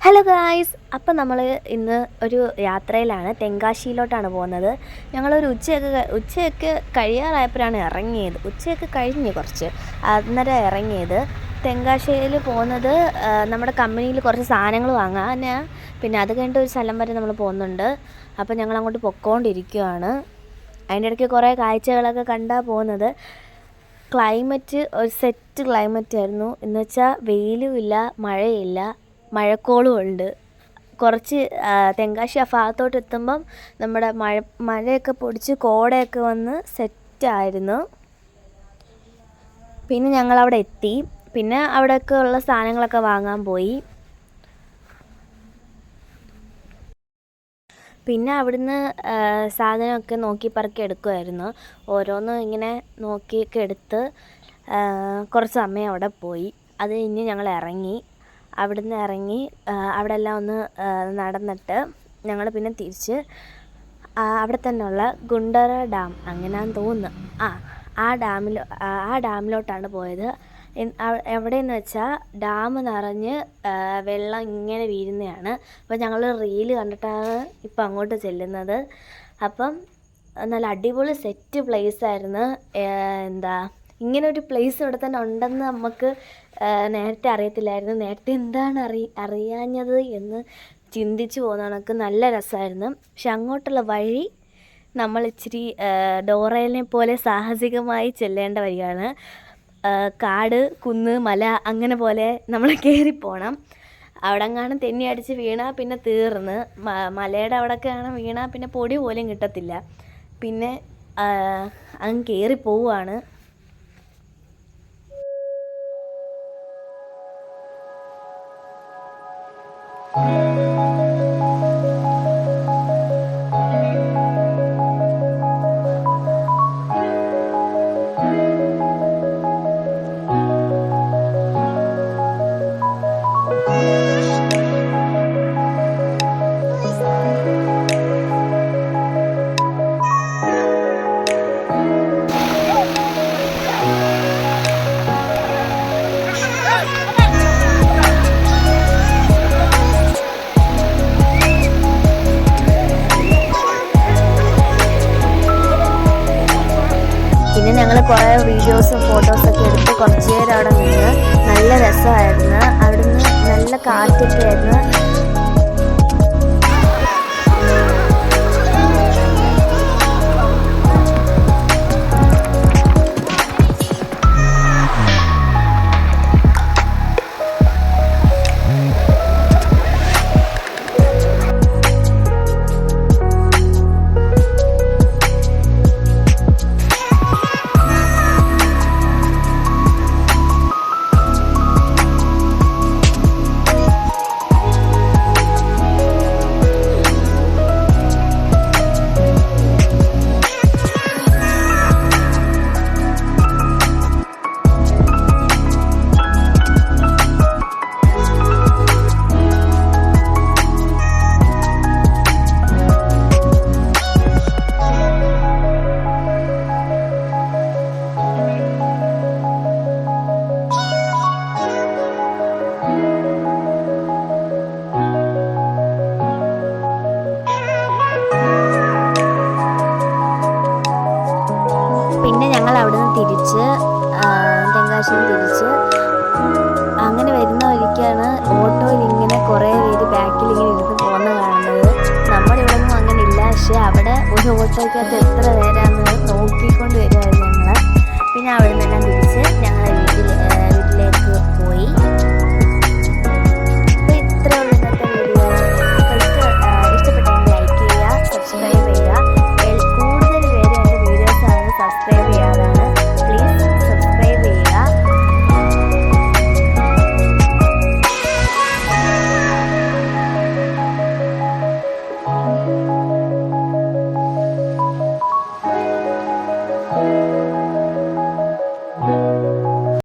Hello guys, അപ്പം നമ്മൾ ഇന്ന് ഒരു യാത്രയിലാണ്. തെങ്കാശിയിലോട്ടാണ് പോകുന്നത്. ഞങ്ങളൊരു ഉച്ചയൊക്കെ കഴിയാറായപ്പോഴാണ് ഇറങ്ങിയത്. ഉച്ചയൊക്കെ കഴിഞ്ഞ് കുറച്ച് അന്നേരം ഇറങ്ങിയത്. തെങ്കാശിയിൽ പോകുന്നത് നമ്മുടെ കമ്പനിയിൽ കുറച്ച് സാധനങ്ങൾ വാങ്ങാൻ. പിന്നെ അത് കഴിഞ്ഞിട്ട് ഒരു സ്ഥലം വരെ നമ്മൾ പോകുന്നുണ്ട്. അപ്പം ഞങ്ങൾ അങ്ങോട്ട് പൊയ്ക്കൊണ്ടിരിക്കുകയാണ്. അതിൻ്റെ ഇടയ്ക്ക് കുറേ കാഴ്ചകളൊക്കെ കണ്ടാണ് പോകുന്നത്. ക്ലൈമറ്റ് ഒരു സെറ്റ് ക്ലൈമറ്റ് ആയിരുന്നു. എന്ന് വെച്ചാൽ വെയിലും ഇല്ല, മഴയില്ല, മഴക്കോളും ഉണ്ട്. കുറച്ച് തെങ്കാശി ആ ഭാഗത്തോട്ട് എത്തുമ്പം നമ്മുടെ മഴയൊക്കെ പൊടിച്ച് കോടയൊക്കെ വന്ന് സെറ്റായിരുന്നു. പിന്നെ ഞങ്ങളവിടെ എത്തി. പിന്നെ അവിടെയൊക്കെ ഉള്ള സാധനങ്ങളൊക്കെ വാങ്ങാൻ പോയി. പിന്നെ അവിടുന്ന് സാധനമൊക്കെ നോക്കി പറക്കി എടുക്കുമായിരുന്നു. ഓരോന്ന് ഇങ്ങനെ നോക്കിയൊക്കെ എടുത്ത് കുറച്ച് സമയം അവിടെ പോയി. അത് കഴിഞ്ഞ് ഞങ്ങൾ ഇറങ്ങി. അവിടുന്ന് ഇറങ്ങി അവിടെ എല്ലാം ഒന്ന് നടന്നിട്ട് ഞങ്ങൾ പിന്നെ തിരിച്ച് അവിടെ തന്നെയുള്ള ഗുണ്ടറ ഡാം അങ്ങനെയാണെന്ന് തോന്നുന്നു. ആ ഡാമിലോട്ടാണ് പോയത്. എവിടെയെന്ന് വെച്ചാൽ ഡാം നിറഞ്ഞ് വെള്ളം ഇങ്ങനെ വീഴുന്നതാണ്. അപ്പോൾ ഞങ്ങൾ റീല് കണ്ടിട്ടാണ് ഇപ്പം അങ്ങോട്ട് ചെല്ലുന്നത്. അപ്പം നല്ല അടിപൊളി സെറ്റ് പ്ലേസായിരുന്നു. ഇങ്ങനൊരു പ്ലേസ് ഇവിടെ തന്നെ ഉണ്ടെന്ന് നമുക്ക് നേരത്തെ അറിയത്തില്ലായിരുന്നു. നേരത്തെ എന്താണ് അറിയാഞ്ഞത് എന്ന് ചിന്തിച്ച് പോകുന്ന കണക്ക് നല്ല രസമായിരുന്നു. പക്ഷെ അങ്ങോട്ടുള്ള വഴി നമ്മൾ ഇച്ചിരി ഡോറയിലെ പോലെ സാഹസികമായി ചെല്ലേണ്ട വഴിയാണ്. കാട്, കുന്ന്, മല അങ്ങനെ പോലെ നമ്മൾ കയറിപ്പോണം. അവിടെ എങ്ങാനും തെന്നി അടിച്ച് വീണാൽ പിന്നെ തീർന്ന്. മലയുടെ അവിടെയൊക്കെ ആണ് വീണാൽ പിന്നെ പൊടി പോലും കിട്ടത്തില്ല. പിന്നെ അങ്ങ് കയറി പോവുകയാണ്. പിന്നെ ഞങ്ങൾ കുറേ വീഡിയോസും ഫോട്ടോസൊക്കെ എടുത്ത് കുറച്ച് നേരം അവിടെ നിന്ന് നല്ല രസമായിരുന്നു. അവിടുന്ന് നല്ല കാറ്റൊക്കെ ആയിരുന്നു. പിന്നെ ഞങ്ങൾ അവിടുന്ന് തിരിച്ച് തെങ്കാശിയിൽ തിരിച്ച് അങ്ങനെ വരുന്ന വഴിക്കാണ് ഓട്ടോയിൽ ഇങ്ങനെ കുറേ പേര് ബാക്കിൽ ഇങ്ങനെ ഇരുന്ന് പോകുന്ന കാണുന്നത്. നമ്മുടെ ഇവിടെ ഒന്നും അങ്ങനെ ഇല്ല. പക്ഷേ അവിടെ ഒരു ഓട്ടോയ്ക്കകത്ത് എത്ര പേരാണെന്ന് നോക്കിക്കൊണ്ട് വരുമായിരുന്നു ഞങ്ങൾ. പിന്നെ അവിടെ നിന്നെല്ലാം തിരിച്ച്